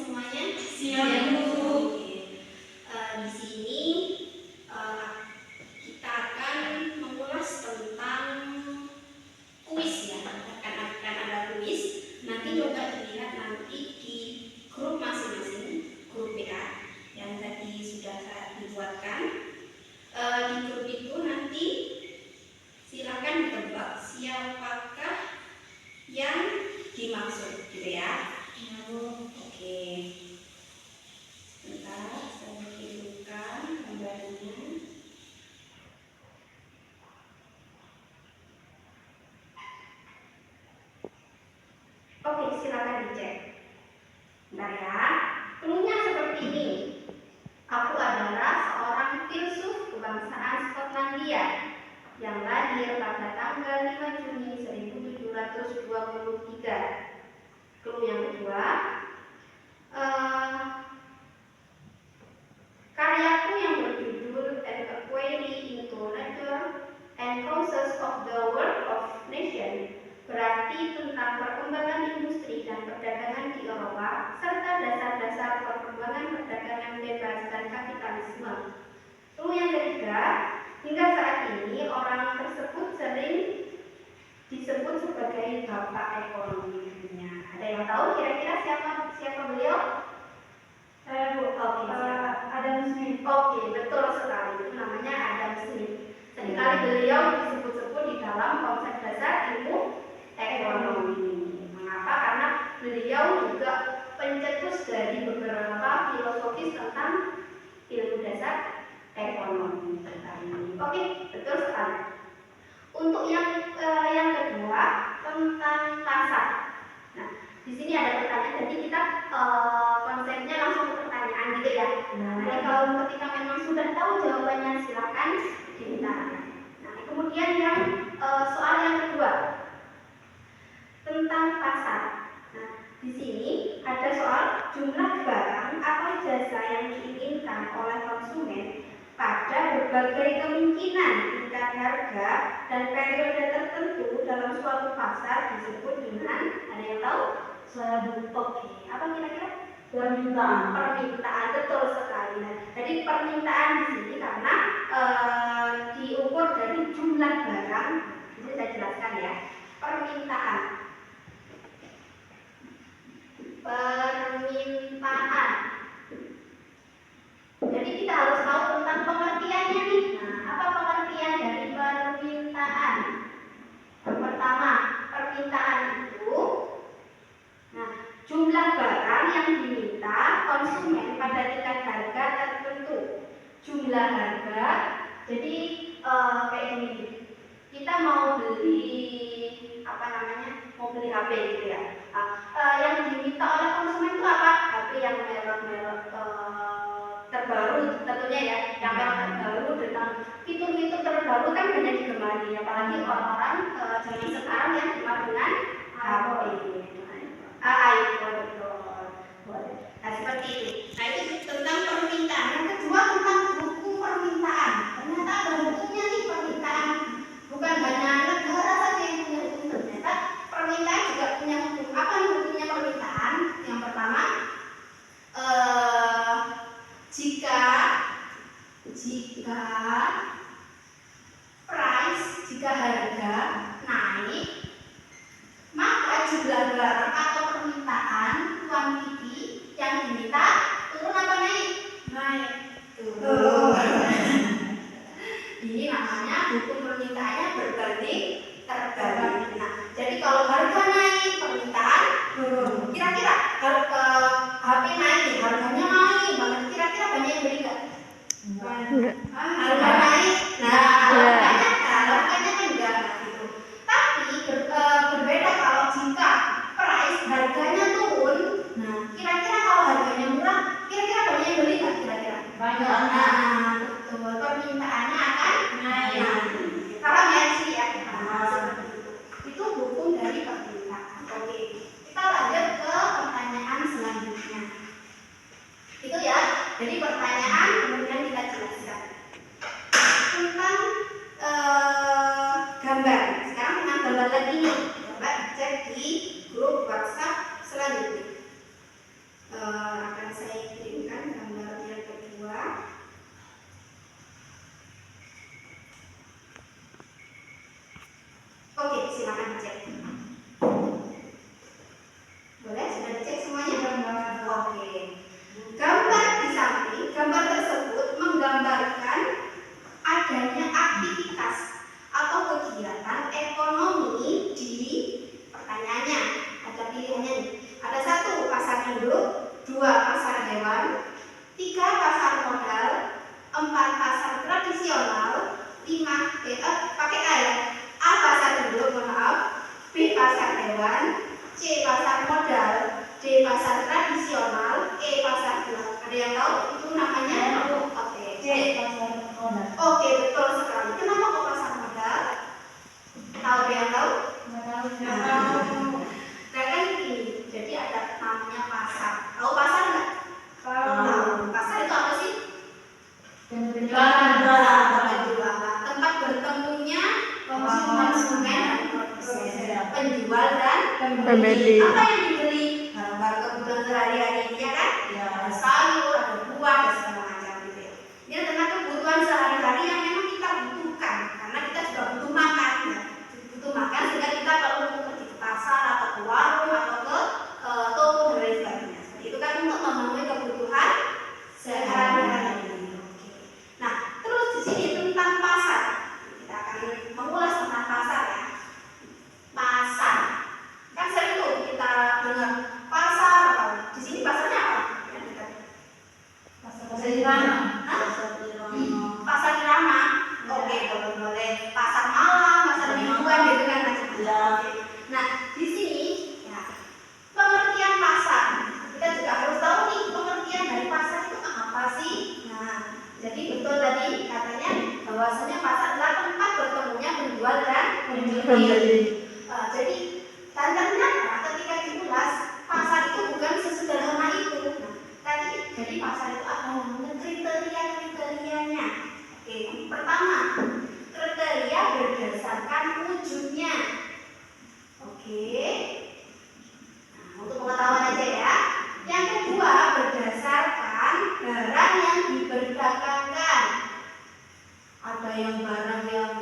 semuanya? Siap, Bu. Di sini kita akan mengulas tentang kuis ya. Akan ada kuis. Nanti coba dilihat nanti di grup masing-masing, grup WA yang tadi sudah saya dibuatkan. Di grup itu nanti silakan ditebak siapakah yang dimaksud, gitu ya. Oke. Sebentar, saya kirimkan gambarnya. Oke, silakan dicek. Bentar ya. Cluenya seperti ini. Aku adalah seorang filsuf kebangsaan Skotlandia yang lahir pada tanggal 5 Juni 1723. Clue yang kedua, karyaku yang berjudul An Inquiry into Nature and Causes of the World of Nations berarti tentang perkembangan industri dan perdagangan di Eropa serta dasar-dasar perkembangan perdagangan bebas dan kapitalisme. Clue yang ketiga, hingga saat ini orang tersebut sering disebut sebagai bapak ekonomi dunia. Ada yang tahu kira-kira siapa beliau? Bu. Oke, Adam Smith. Oke, betul sekali. Itu namanya Adam Smith. Seringkali beliau disebut-sebut di dalam konsep dasar ilmu ekonomi. Mengapa? Karena beliau juga pencetus dari beberapa filosofis tentang ilmu dasar ekonomi. Oke, betul sekali. Untuk yang kedua tentang pasar. Nah, di sini ada pertanyaan. Jadi kita konsepnya langsung ke pertanyaan gitu ya. Nanti kalau ketika memang sudah tahu jawabannya silakan diminta. Nah, kemudian yang soal yang kedua tentang pasar. Nah, di sini ada soal jumlah barang atau jasa yang diinginkan oleh konsumen pada berbagai kemungkinan tingkat harga dan periode tertentu dalam suatu pasar disebut dengan, ada yang tahu? Saya oke. Apa kira-kira? Permintaan, betul sekali. Nah, jadi permintaan di sini karena diukur dari jumlah barang. Ini saya jelaskan ya. Permintaan. Jadi kita harus tahu tentang pengertiannya nih. Nah, apa pengertian dari permintaan? Yang pertama, permintaan itu jumlah barang yang diminta konsumen pada tingkat harga tertentu. Jumlah harga, jadi kayak gini. Kita mau beli mau beli HP gitu ya. Yang diminta oleh konsumen itu apa? HP yang merek-merek terbaru tentunya ya, yang merek terbaru dengan fitur-fitur terbaru kan banyak digemari, apalagi orang-orang zaman sekarang yang gemar dengan HP ini. iPhone betul. Nah, seperti itu. Nah, itu tentang permintaan. Yang kedua tentang buku permintaan. Ternyata ada bukunya nih permintaan. Bukan hanya negara saja yang punya buku, ternyata permintaan juga punya buku. Apa nih bukunya permintaan? Yang pertama, jika harga naik, maka jumlah barang atau permintaan kuantiti yang diminta turun apa naik? Naik. Ini namanya buku permintaannya berbanding terbalik. Nah, jadi kalau harga naik, permintaan turun. Kira-kira HP naik, harganya naik banget. Kira-kira banyak yang beli nggak? Enggak. Harga naik. Nah, harganya kan enggak gitu. Tapi berbeda kalau jika harganya turun. Nah, kira-kira kalau harganya murah, kira-kira banyak yang beli nggak? Kira-kira banyak. Nah, betul. Permintaannya akan naik. Paham ya sih ya? Itu hukum dari permintaan. Oke, kita lanjut ke pertanyaan selanjutnya. Itu ya. Jadi pertanyaan kemudian kita jelaskan tentang gambar. Sekarang tentang gambar lagi nih. Coba cek di grup WhatsApp selanjutnya. akan saya kirimkan gambar yang kedua. Oke, silakan dicek. Boleh, sudah dicek semuanya? Oke. Gambar di samping, gambar tersebut menggambarkan adanya aktivitas atau kegiatan ekonomi di, pertanyaannya ada pilihannya nih. Ada 1 pasar induk, 2 pasar hewan, 3 pasar modal, 4 pasar tradisional, 5 pakai A ya. A pasar induk, mohon maaf, B pasar hewan, C pasar modal, D pasar tradisional, E pasar gelap. Ada yang tahu itu namanya? Oke, C pasar modal. Oke, betul sekali. Kenapa kok pasar modal? Tahu, ada yang tahu? Nah kan ini, jadi ada namanya pasar. Tahu pasar nggak? Tahu. Pasar itu apa sih? Tempat bertemunya konsumen dan penjual dan pembeli. Apa yang dibeli? Barang kebutuhan sehari-hari ini ya kan? Ada sayur, ada buah, dan segala macam gitu ya. Ini tentang kebutuhan sehari-hari yang memang kita butuhkan, karena kita juga butuh makan ya. Butuh makan sehingga kita perlu pergi ke pasar atau ke warung atau ke toko dan lain sebagainya. Itu kan untuk memenuhi kebutuhan sehari-hari. Nah, terus di sini tentang pasar. Kita akan mengulas tentang pasar ya. Pasar. Kan sering tuh kita dengar pasar apa? Di sini pasarnya apa? Pasar Irama. Pasar Irama. Oke, boleh. Pasar malam, pasar mingguan gitu kan macam-macam. Nah, di sini ya, pengertian pasar. Kita juga harus tahu nih pengertian dari pasar itu apa sih? Nah, jadi betul tadi katanya bahwasanya pasar adalah tempat bertemunya penjual dan pembeli. Jadi ternyata ketika diulas pasar itu bukan sesederhana itu. Nah, jadi pasar itu ada kriteria-kriterianya. Oke, pertama kriteria berdasarkan wujudnya. Oke. Nah, untuk pengetahuan aja ya. Yang kedua berdasarkan barang yang diperdagangkan. Ada yang barang yang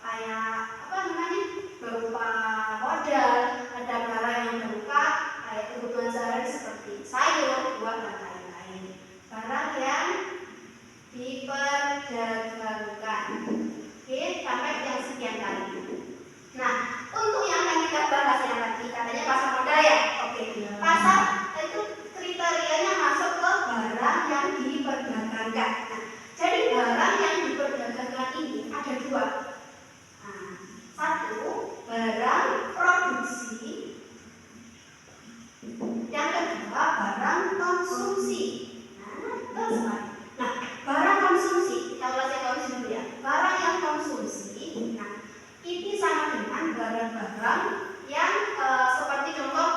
kayak apa namanya berupa modal, ada barang yang berupa kayak kebutuhan sehari seperti sayur, buah dan lain-lain. Barang yang diperdagangkan. Oke, sampai yang sekian kali. Nah, untuk yang akan kita bahas yang tadi katanya pasar modal ya. Oke, pasar itu kriterianya masuk ke barang yang diperdagangkan. Nah, jadi barang yang diperdagangkan ini ada 2. Nah, 1 barang produksi, yang kedua barang konsumsi. Nah, barang konsumsi kita ulas yang konsumsi dulu ya. Barang yang konsumsi, nah ini sama dengan barang-barang yang seperti contoh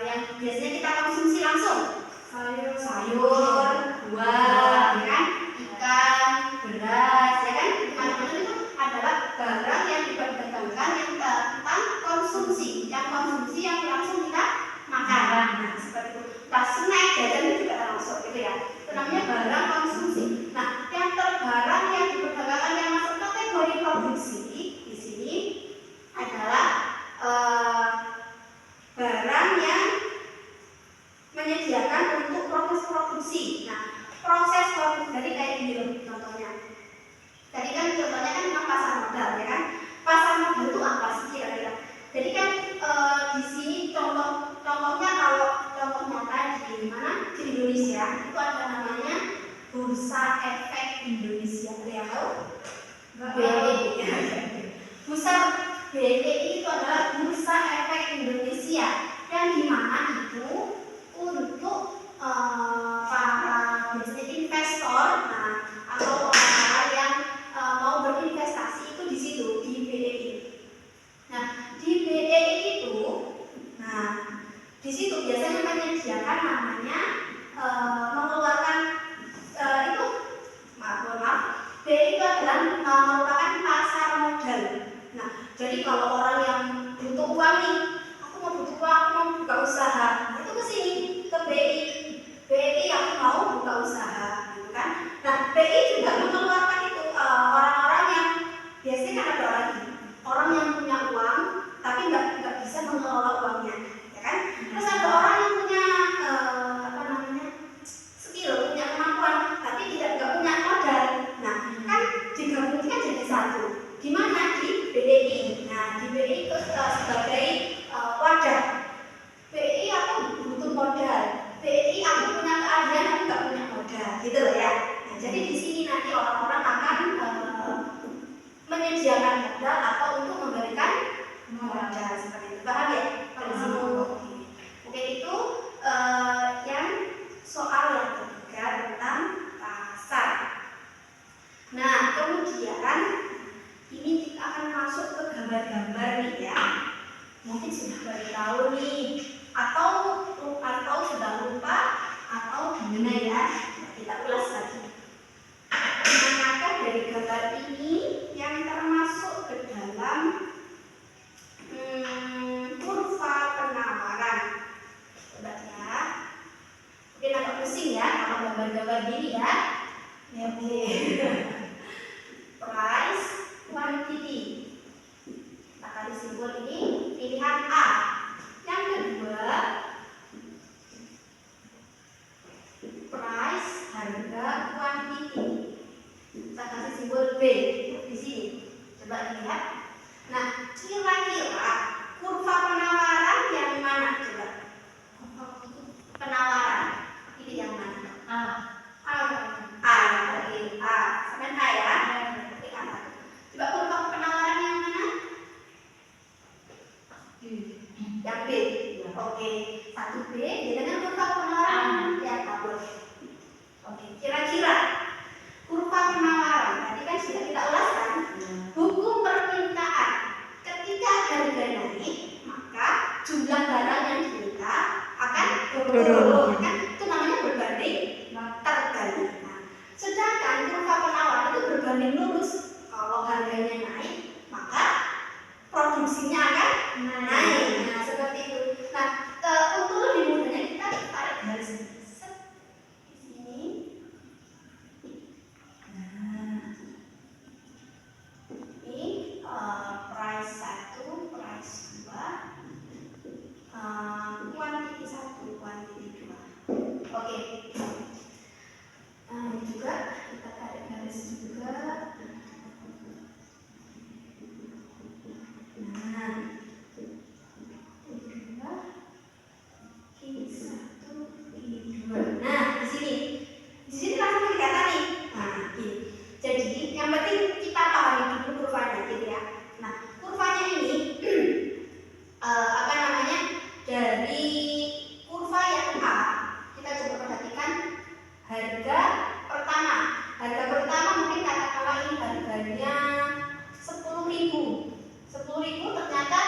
yang biasanya kita konsumsi langsung, sayur, buah, ya kan, ikan, beras, ya kan, macam-macam itu adalah barang yang diperdagangkan yang tentang konsumsi, yang langsung kita makan. Nah, seperti itu. Nah, snack, jajan itu juga termasuk gitu ya. Itu namanya barang konsumsi. Nah, yang barang yang diperdagangkan yang masuk kategori produksi di sini adalah barang yang menyediakan untuk proses produksi. Nah, proses produksi dari kayak gini loh contohnya. Tadi kan contohnya kan memang pasar modal ya kan. Pasar modal itu apa sih kira-kira? Jadi kan di sini contohnya kalau contohnya tadi di mana di Indonesia itu ada namanya Bursa Efek Indonesia. Ada yang tahu? BEI. Bursa BEI itu adalah Bursa Efek Indonesia yang di mana itu untuk para investor, nah, atau orang-orang yang mau berinvestasi itu di situ di BEI. Nah, di BEI itu, nah di situ biasanya menyediakan namanya mengeluarkan itu maaf, BEI itu adalah merupakan pasar modal. Nah, jadi kalau orang yang butuh uang nih, aku mau butuh uang, aku mau buka usaha, nah, itu ke sini ke BEI. gambar-gambar nih ya. Mungkin sudah pada tahu nih, atau sudah lupa, atau gimana ya? Kita ulas lagi. Manakah dari gambar ini yang termasuk ke dalam kurva penawaran? Coba ya. Mungkin agak pusing ya kalau gambar-gambar gini ya. Oke. Price, quantity. Kita kasih simbol ini pilihan A. Yang kedua, price, harga, quantity. Kita kasih simbol B di sini. Coba lihat. Nah, kira-kira kurva penawaran yang mana? Coba. Penawaran ini yang mana? A. Yang A. Sampai A ya. Coba kurva penawaran yang mana? Yang B. Oke. 1B. Dengan kurva penawaran yang A. Oke. Kira-kira kurva penawaran tadi kan sudah kita ulas kan? Hukum permintaan. Ketika harga naik, maka jumlah barang yang diminta akan turun. Kan itu namanya berbanding terbalik. Nah, sedangkan kurva penawaran itu berbanding lurus. Kalau harganya naik, maka produksinya akan naik. Nah, seperti itu. Nah, untuk lebih mudahnya kita tarik garis di sini. Nah, ini price 1, price 2, quantity 1, quantity 2. Oke. Nah, ini juga kita tarik garis juga. Nah, ini 1, ini 2. Nah, di sini langsung kelihatan nih. Nah, ini. Jadi yang penting kita pahami dulu kurvanya gitu ya. Nah, kurvanya ini dari kurva yang A, kita coba perhatikan harga pertama. Harga pertama mungkin katakanlah ini harganya 10.000. 10.000 ternyata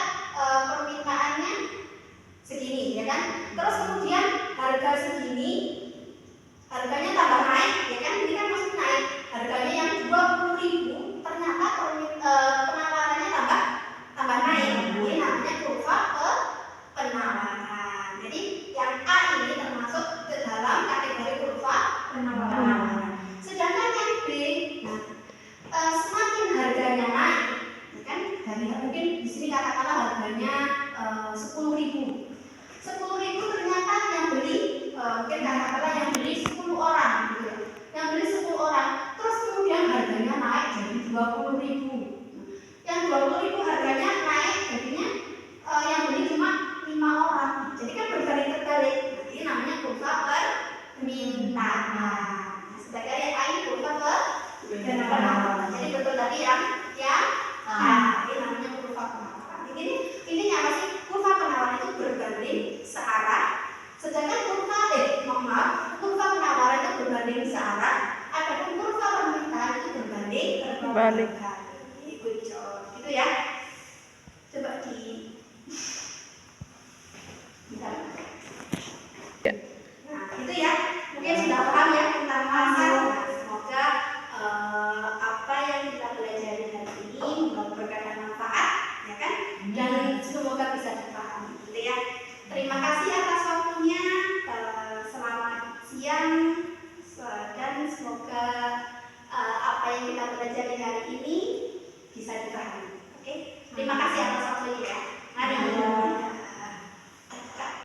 permintaannya segini ya kan. Terus kemudian harga segini, harganya tambah naik ya kan. Ini kan masih naik. Harganya yang 20.000 ternyata penawarannya tambah naik. Ini namanya kurva penawaran. Jadi yang A ini termasuk ke dalam kategori kurva penawaran. Sedangkan yang B, semakin harganya naik, ya kan? Mungkin di sini katakanlah harganya 10.000. 10.000 ternyata yang beli mungkin katakanlah yang beli 10 orang gitu ya. Yang beli 10 orang, terus kemudian harganya naik jadi 20.000. Yang 20.000 harganya naik jadinya yang beli cuma 5 orang. Jadi kan berbanding terbalik. Nah, ini namanya kurva permintaan. Sebagai A ini kurva penawaran. Jadi betul tadi yang A. Ini namanya kurva penawaran. Intinya apa sih? Kurva penawaran itu berbanding searah. Sedangkan kurva penawaran itu berbanding searah. Adapun kurva permintaan itu berbanding terbalik. Good job. Gitu ya. Coba Nah, itu ya. Mungkin sudah paham ya tentang pasar. Semoga apa yang kita pelajari hari ini berkaitan manfaat, ya kan? Dan semoga bisa dipahami, gitu ya. Terima kasih atas waktunya. Selamat siang dan semoga apa yang kita pelajari hari ini bisa dipahami. Oke? Terima kasih atas waktunya ya.